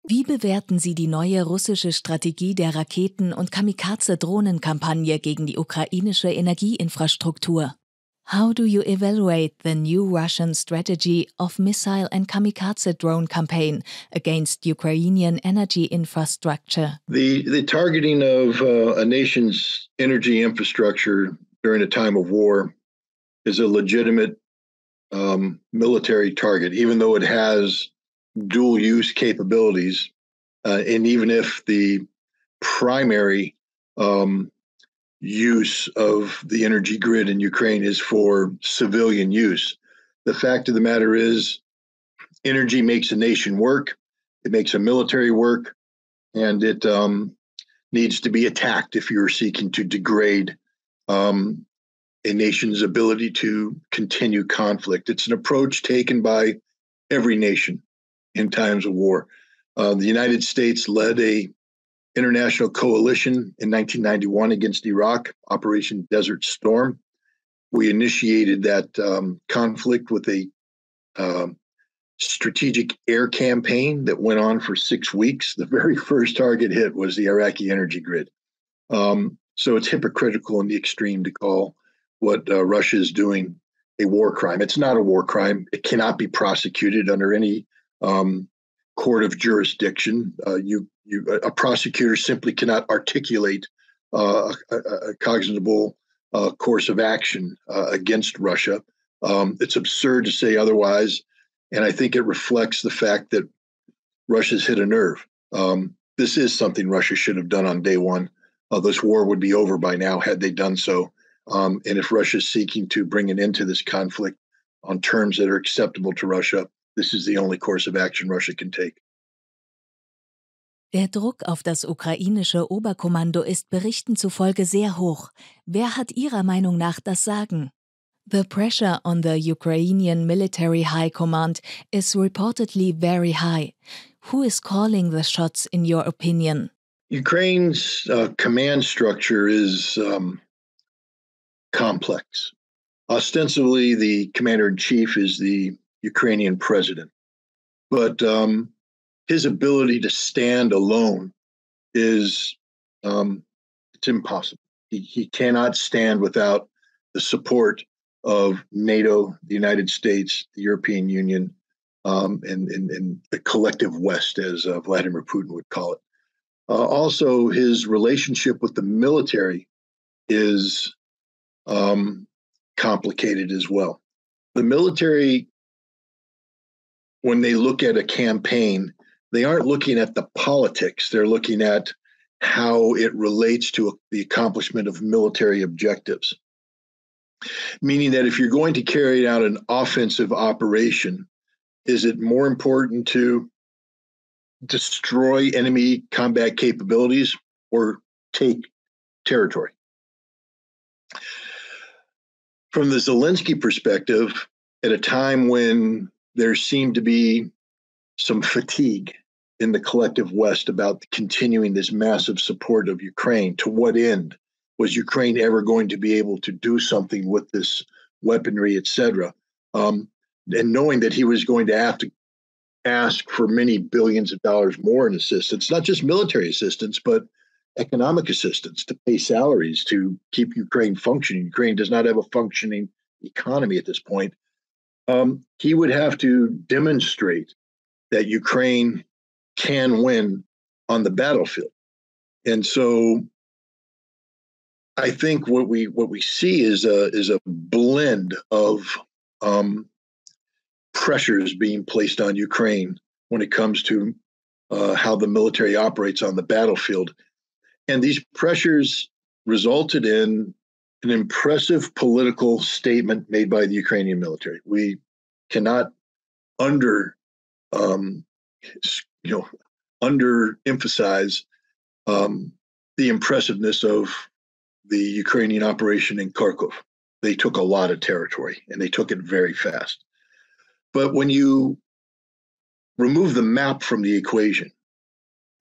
Wie bewerten Sie die neue russische Strategie der Raketen- und Kamikaze-Drohnenkampagne gegen die ukrainische Energieinfrastruktur? How do you evaluate the new Russian strategy of missile and kamikaze drone campaign against Ukrainian energy infrastructure? The targeting of a nation's energy infrastructure during a time of war is a legitimate military target, even though it has dual use capabilities. And even if the primary use of the energy grid in Ukraine is for civilian use, the fact of the matter is energy makes a nation work, it makes a military work, and it needs to be attacked if you're seeking to degrade a nation's ability to continue conflict. It's an approach taken by every nation in times of war. The United States led a international coalition in 1991 against Iraq, Operation Desert Storm. We initiated that conflict with a strategic air campaign that went on for 6 weeks. The very first target hit was the Iraqi energy grid. So it's hypocritical in the extreme to call what Russia is doing a war crime. It's not a war crime. It cannot be prosecuted under any court of jurisdiction. A prosecutor simply cannot articulate a cognizable course of action against Russia. It's absurd to say otherwise, and I think it reflects the fact that Russia's hit a nerve. This is something Russia should have done on day one. This war would be over by now had they done so. And if Russia is seeking to bring an end to this conflict on terms that are acceptable to Russia, this is the only course of action Russia can take. Der Druck auf das ukrainische Oberkommando ist Berichten zufolge sehr hoch. Wer hat Ihrer Meinung nach das Sagen? The pressure on the Ukrainian military high command is reportedly very high. Who is calling the shots, in your opinion? Ukraine's command structure is complex. Ostensibly, the commander-in-chief is the Ukrainian president, but his ability to stand alone is it's impossible. He cannot stand without the support of NATO, the United States, the European Union, and the collective West, as Vladimir Putin would call it. Also, his relationship with the military is complicated as well. The military, when they look at a campaign, they aren't looking at the politics. They're looking at how it relates to the accomplishment of military objectives. Meaning that if you're going to carry out an offensive operation, is it more important to destroy enemy combat capabilities or take territory? From the Zelensky perspective, at a time when there seemed to be some fatigue in the collective West about continuing this massive support of Ukraine, to what end? Was Ukraine ever going to be able to do something with this weaponry, et cetera? And knowing that he was going to have to ask for many billions of dollars more in assistance, not just military assistance, but economic assistance to pay salaries to keep Ukraine functioning. Ukraine does not have a functioning economy at this point. He would have to demonstrate that Ukraine can win on the battlefield. And so I think what we see is a blend of pressures being placed on Ukraine when it comes to how the military operates on the battlefield. And these pressures resulted in an impressive political statement made by the Ukrainian military. We cannot underemphasize the impressiveness of the Ukrainian operation in Kharkov. They took a lot of territory, and they took it very fast. But when you remove the map from the equation,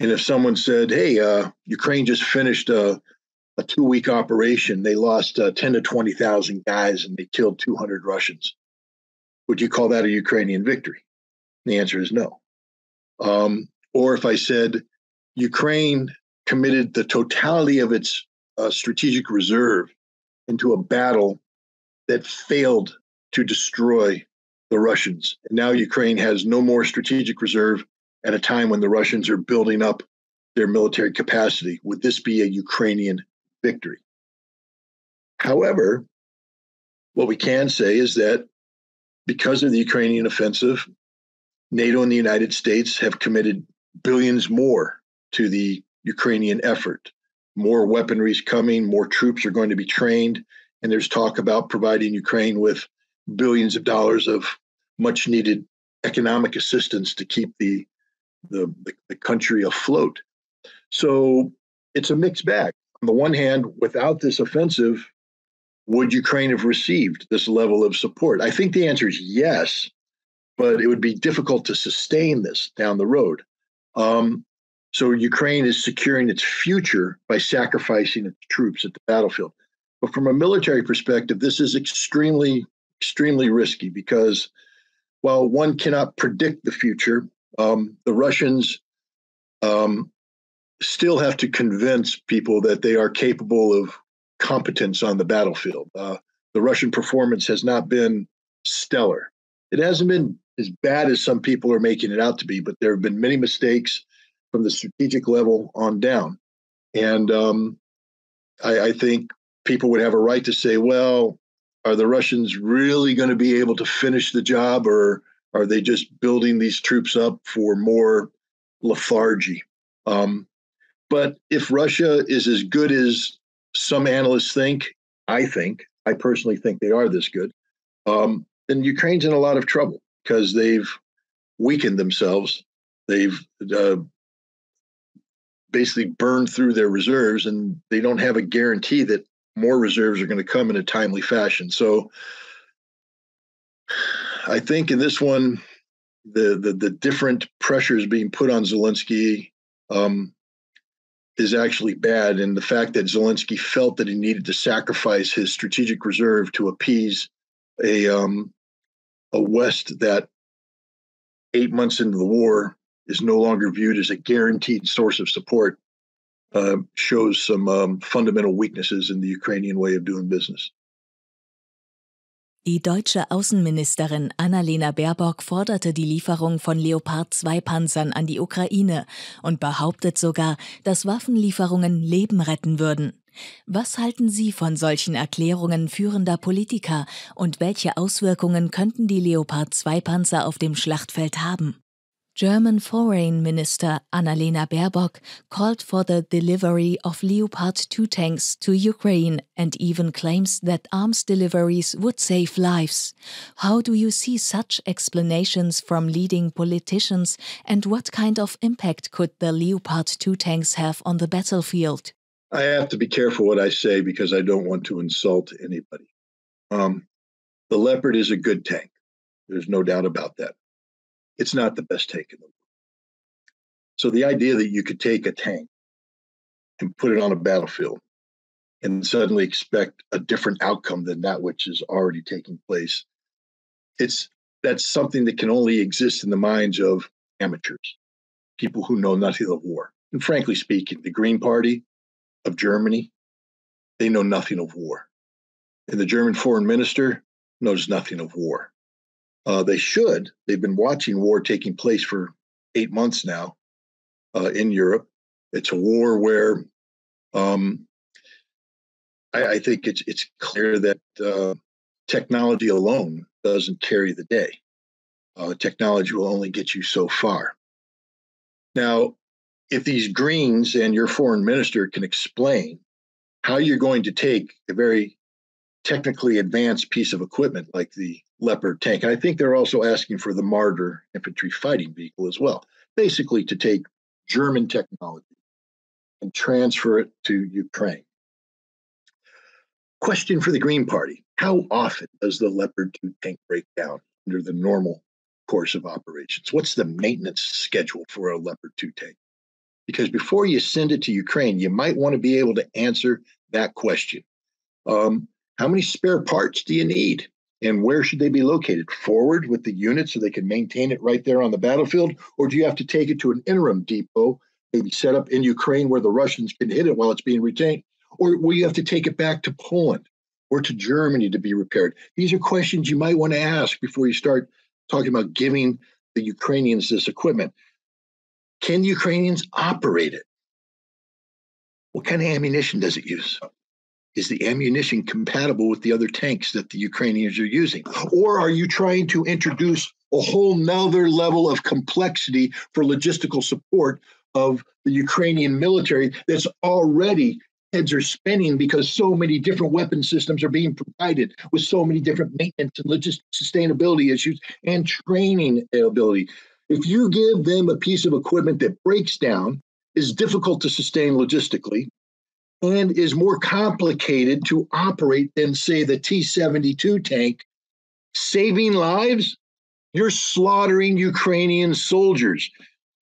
and if someone said, hey, Ukraine just finished a 2-week operation, they lost 10 to 20,000 guys, and they killed 200 Russians, would you call that a Ukrainian victory? The answer is no. or if I said Ukraine committed the totality of its strategic reserve into a battle that failed to destroy the Russians. And now Ukraine has no more strategic reserve at a time when the Russians are building up their military capacity. Would this be a Ukrainian victory? However, what we can say is that because of the Ukrainian offensive, NATO and the United States have committed billions more to the Ukrainian effort. More weaponry is coming, more troops are going to be trained, and there's talk about providing Ukraine with billions of dollars of much needed economic assistance to keep the country afloat. So it's a mixed bag. On the one hand, without this offensive, would Ukraine have received this level of support? I think the answer is yes, but it would be difficult to sustain this down the road. So Ukraine is securing its future by sacrificing its troops at the battlefield. But from a military perspective, this is extremely, extremely risky because while one cannot predict the future, the Russians still have to convince people that they are capable of competence on the battlefield. The Russian performance has not been stellar. It hasn't been as bad as some people are making it out to be, but there have been many mistakes from the strategic level on down. And I think people would have a right to say, well, are the Russians really going to be able to finish the job, or are they just building these troops up for more lethargy? But if Russia is as good as some analysts think, I personally think they are this good, then Ukraine's in a lot of trouble because they've weakened themselves. They've basically burned through their reserves, and they don't have a guarantee that more reserves are going to come in a timely fashion. So I think in this one, the different pressures being put on Zelensky is actually bad. And the fact that Zelensky felt that he needed to sacrifice his strategic reserve to appease a West that 8 months into the war is no longer viewed as a guaranteed source of support shows some fundamental weaknesses in the Ukrainian way of doing business. Die deutsche Außenministerin Annalena Baerbock forderte die Lieferung von Leopard-2-Panzern an die Ukraine und behauptet sogar, dass Waffenlieferungen Leben retten würden. Was halten Sie von solchen Erklärungen führender Politiker und welche Auswirkungen könnten die Leopard-2-Panzer auf dem Schlachtfeld haben? German Foreign Minister Annalena Baerbock called for the delivery of Leopard 2 tanks to Ukraine and even claims that arms deliveries would save lives. How do you see such explanations from leading politicians, and what kind of impact could the Leopard 2 tanks have on the battlefield? I have to be careful what I say because I don't want to insult anybody. The Leopard is a good tank. There's no doubt about that. It's not the best tank in the world. So the idea that you could take a tank and put it on a battlefield and suddenly expect a different outcome than that which is already taking place, that's something that can only exist in the minds of amateurs, people who know nothing of war. And frankly speaking, the Green Party of Germany, they know nothing of war. And the German foreign minister knows nothing of war. They should. They've been watching war taking place for 8 months now in Europe. It's a war where I think it's clear that technology alone doesn't carry the day. Technology will only get you so far. Now, if these Greens and your foreign minister can explain how you're going to take a very technically advanced piece of equipment like the Leopard tank, and I think they're also asking for the Marder infantry fighting vehicle as well, basically to take German technology and transfer it to Ukraine. Question for the Green Party: how often does the Leopard 2 tank break down under the normal course of operations? What's the maintenance schedule for a Leopard 2 tank? Because before you send it to Ukraine, you might want to be able to answer that question. How many spare parts do you need? And where should they be located? Forward with the unit so they can maintain it right there on the battlefield? Or do you have to take it to an interim depot, maybe set up in Ukraine where the Russians can hit it while it's being retained? Or will you have to take it back to Poland or to Germany to be repaired? These are questions you might want to ask before you start talking about giving the Ukrainians this equipment. Can Ukrainians operate it? What kind of ammunition does it use? Is the ammunition compatible with the other tanks that the Ukrainians are using? Or are you trying to introduce a whole nother level of complexity for logistical support of the Ukrainian military that's already heads are spinning because so many different weapon systems are being provided with so many different maintenance and logistic sustainability issues and training ability? If you give them a piece of equipment that breaks down, is difficult to sustain logistically, and is more complicated to operate than, say, the T-72 tank, saving lives, you're slaughtering Ukrainian soldiers.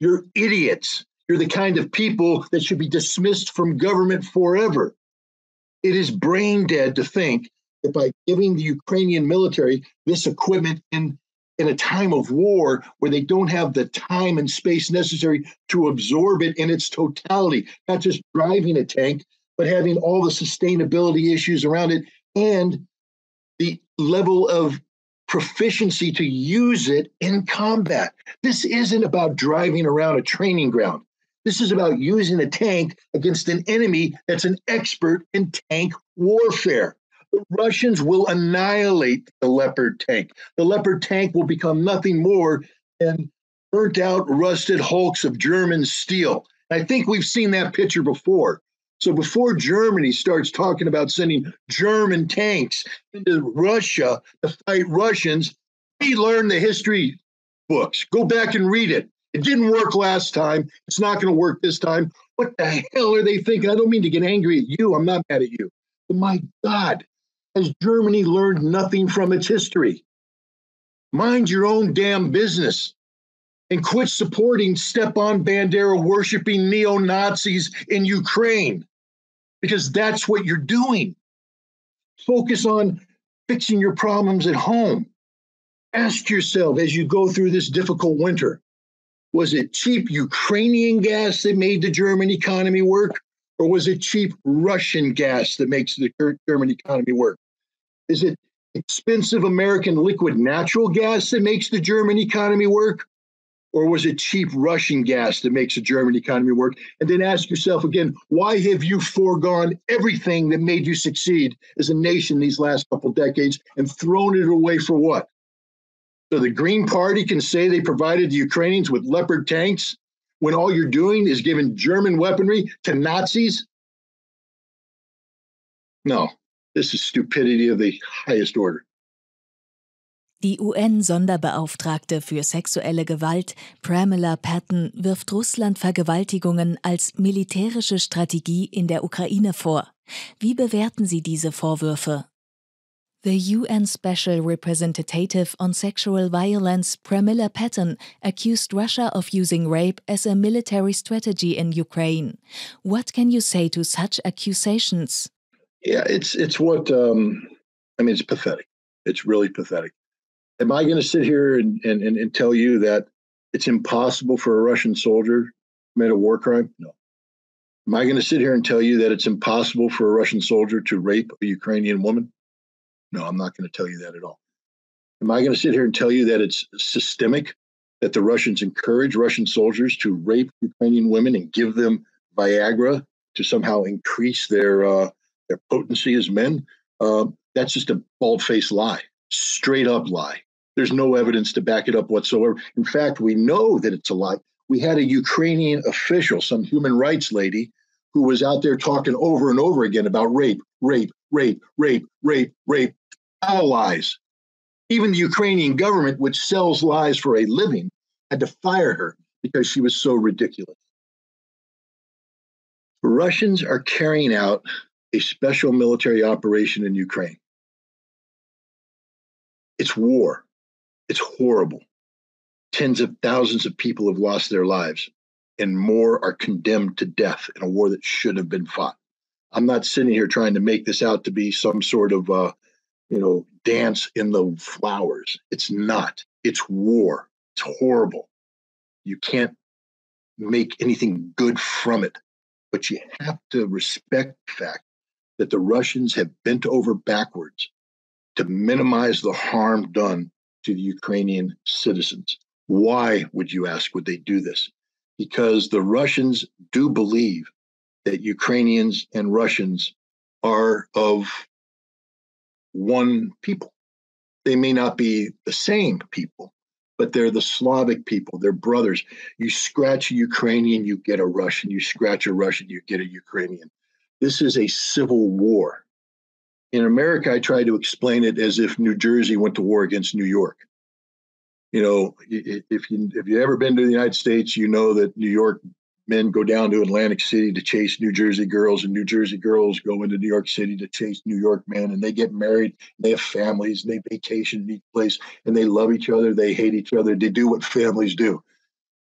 You're idiots. You're the kind of people that should be dismissed from government forever. It is brain dead to think that by giving the Ukrainian military this equipment in a time of war where they don't have the time and space necessary to absorb it in its totality, not just driving a tank, but having all the sustainability issues around it and the level of proficiency to use it in combat. This isn't about driving around a training ground. This is about using a tank against an enemy that's an expert in tank warfare. The Russians will annihilate the Leopard tank. The Leopard tank will become nothing more than burnt out, rusted hulks of German steel. I think we've seen that picture before. So before Germany starts talking about sending German tanks into Russia to fight Russians, we learn the history books. Go back and read it. It didn't work last time. It's not going to work this time. What the hell are they thinking? I don't mean to get angry at you. I'm not mad at you. But my God, has Germany learned nothing from its history? Mind your own damn business and quit supporting Stepan Bandera worshiping neo-Nazis in Ukraine, because that's what you're doing. Focus on fixing your problems at home. Ask yourself as you go through this difficult winter, was it cheap Ukrainian gas that made the German economy work? Or was it cheap Russian gas that makes the German economy work? Is it expensive American liquid natural gas that makes the German economy work? Or was it cheap Russian gas that makes the German economy work? And then ask yourself again, why have you foregone everything that made you succeed as a nation these last couple decades and thrown it away for what? So the Green Party can say they provided the Ukrainians with Leopard tanks when all you're doing is giving German weaponry to Nazis? No, this is stupidity of the highest order. Die UN-Sonderbeauftragte für sexuelle Gewalt, Pramila Patten, wirft Russland Vergewaltigungen als militärische Strategie in der Ukraine vor. Wie bewerten Sie diese Vorwürfe? The UN Special Representative on Sexual Violence, Pramila Patten, accused Russia of using rape as a military strategy in Ukraine. What can you say to such accusations? Yeah, it's what, it's pathetic. It's really pathetic. Am I going to sit here and tell you that it's impossible for a Russian soldier to commit a war crime? No. Am I going to sit here and tell you that it's impossible for a Russian soldier to rape a Ukrainian woman? No, I'm not going to tell you that at all. Am I going to sit here and tell you that it's systemic, that the Russians encourage Russian soldiers to rape Ukrainian women and give them Viagra to somehow increase their potency as men? That's just a bald-faced lie, straight up lie. There's no evidence to back it up whatsoever. In fact, we know that it's a lie. We had a Ukrainian official, some human rights lady, who was out there talking over and over again about rape, all lies. Even the Ukrainian government, which sells lies for a living, had to fire her because she was so ridiculous. The Russians are carrying out a special military operation in Ukraine. It's war. It's horrible. Tens of thousands of people have lost their lives, and more are condemned to death in a war that should have been fought. I'm not sitting here trying to make this out to be some sort of dance in the flowers. It's not. It's war. It's horrible. You can't make anything good from it. But you have to respect the fact that the Russians have bent over backwards to minimize the harm done to the Ukrainian citizens. Why, would you ask, would they do this? Because the Russians do believe that Ukrainians and Russians are of one people. They may not be the same people, but they're the Slavic people. They're brothers. You scratch a Ukrainian, you get a Russian. You scratch a Russian, you get a Ukrainian. This is a civil war. In America, I try to explain it as if New Jersey went to war against New York. If you've ever been to the United States, you know that New York men go down to Atlantic City to chase New Jersey girls, and New Jersey girls go into New York City to chase New York men, and they get married, and they have families, and they vacation in each place, and they love each other, they hate each other, they do what families do.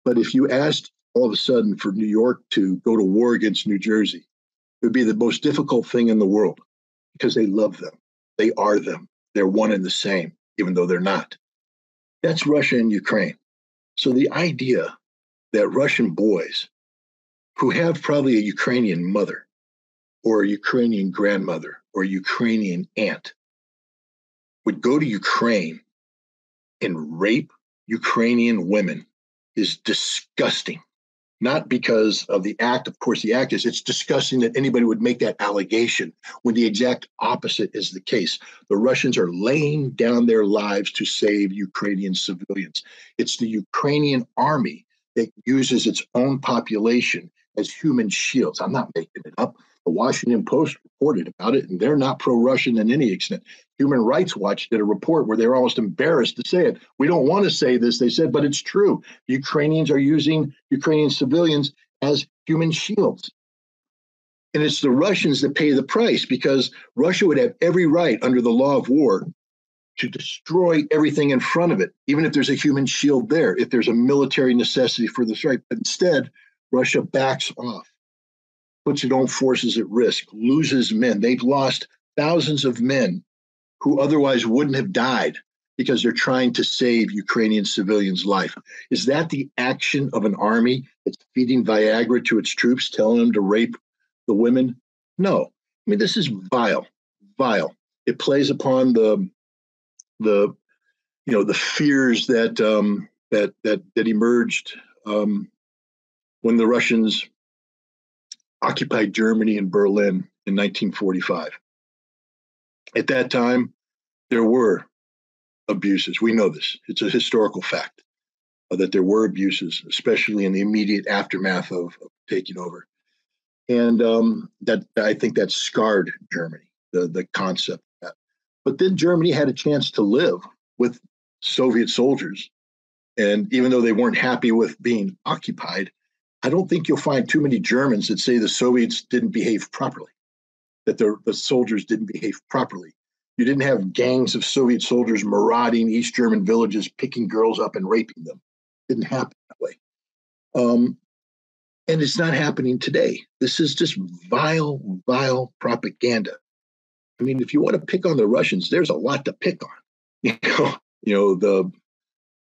But if you asked all of a sudden for New York to go to war against New Jersey, it would be the most difficult thing in the world because they love them. They are them. They're one and the same, even though they're not. That's Russia and Ukraine. So the idea that Russian boys who have probably a Ukrainian mother or a Ukrainian grandmother or a Ukrainian aunt would go to Ukraine and rape Ukrainian women is disgusting. Not because of the act. Of course, the act is, it's disgusting that anybody would make that allegation when the exact opposite is the case. The Russians are laying down their lives to save Ukrainian civilians. It's the Ukrainian army that uses its own population as human shields. I'm not making it up. The Washington Post reported about it, and they're not pro-Russian in any extent. Human Rights Watch did a report where they're almost embarrassed to say it. We don't want to say this, they said, but it's true. The Ukrainians are using Ukrainian civilians as human shields. And it's the Russians that pay the price because Russia would have every right under the law of war to destroy everything in front of it, even if there's a human shield there, if there's a military necessity for the strike. But instead, Russia backs off, puts its own forces at risk, loses men. They've lost thousands of men who otherwise wouldn't have died because they're trying to save Ukrainian civilians' life. Is that the action of an army that's feeding Viagra to its troops, telling them to rape the women? No. I mean, this is vile, vile. It plays upon the fears that emerged when the Russians occupied Germany and Berlin in 1945. At that time, there were abuses. We know this. It's a historical fact that there were abuses, especially in the immediate aftermath of taking over. And that I think that scarred Germany, the concept of that. But then Germany had a chance to live with Soviet soldiers. And even though they weren't happy with being occupied, I don't think you'll find too many Germans that say the Soviets didn't behave properly, that the soldiers didn't behave properly. You didn't have gangs of Soviet soldiers marauding East German villages, picking girls up and raping them. It didn't happen that way. And it's not happening today. This is just vile, vile propaganda. I mean, if you want to pick on the Russians, there's a lot to pick on.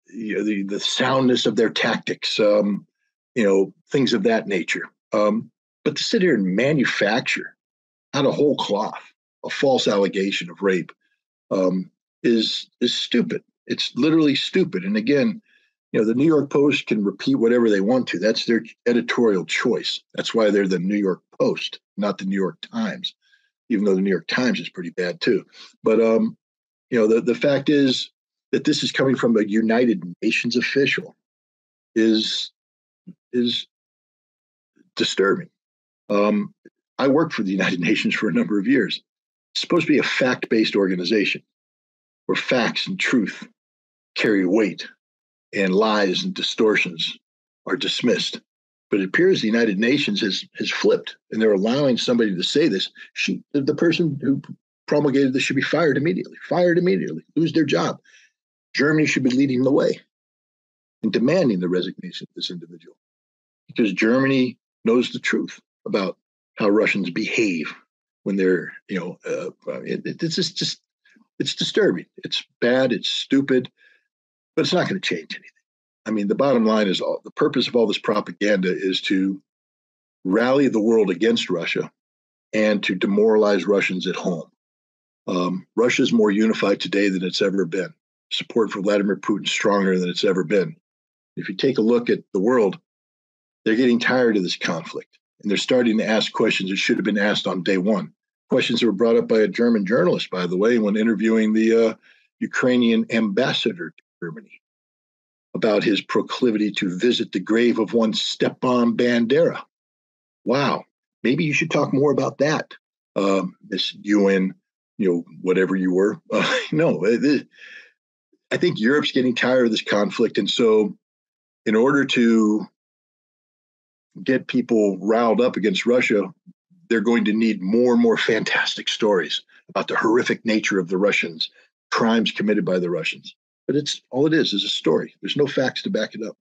The soundness of their tactics, things of that nature. But to sit here and manufacture out of whole cloth a false allegation of rape is stupid. It's literally stupid. And again, the New York Post can repeat whatever they want to. That's their editorial choice. That's why they're the New York Post, not the New York Times, even though the New York Times is pretty bad too. But the fact is that this is coming from a United Nations official is disturbing. I worked for the United Nations for a number of years. It's supposed to be a fact-based organization where facts and truth carry weight and lies and distortions are dismissed. But it appears the United Nations has flipped, and they're allowing somebody to say this. The person who promulgated this should be fired immediately, lose their job. Germany should be leading the way and demanding the resignation of this individual because Germany knows the truth about how Russians behave when they're, it's just It's disturbing. It's bad. It's stupid, but it's not going to change anything. I mean, the bottom line is the purpose of all this propaganda is to rally the world against Russia and to demoralize Russians at home. Russia is more unified today than it's ever been. Support for Vladimir Putin is stronger than it's ever been. If you take a look at the world, they're getting tired of this conflict, and they're starting to ask questions that should have been asked on day one. Questions that were brought up by a German journalist, by the way, when interviewing the Ukrainian ambassador to Germany about his proclivity to visit the grave of one Stepan Bandera. Wow, maybe you should talk more about that, this UN, whatever you were. No, I think Europe's getting tired of this conflict, and so in order to get people riled up against Russia, they're going to need more and more fantastic stories about the horrific nature of the Russians, crimes committed by the Russians. But it's all it is a story. There's no facts to back it up.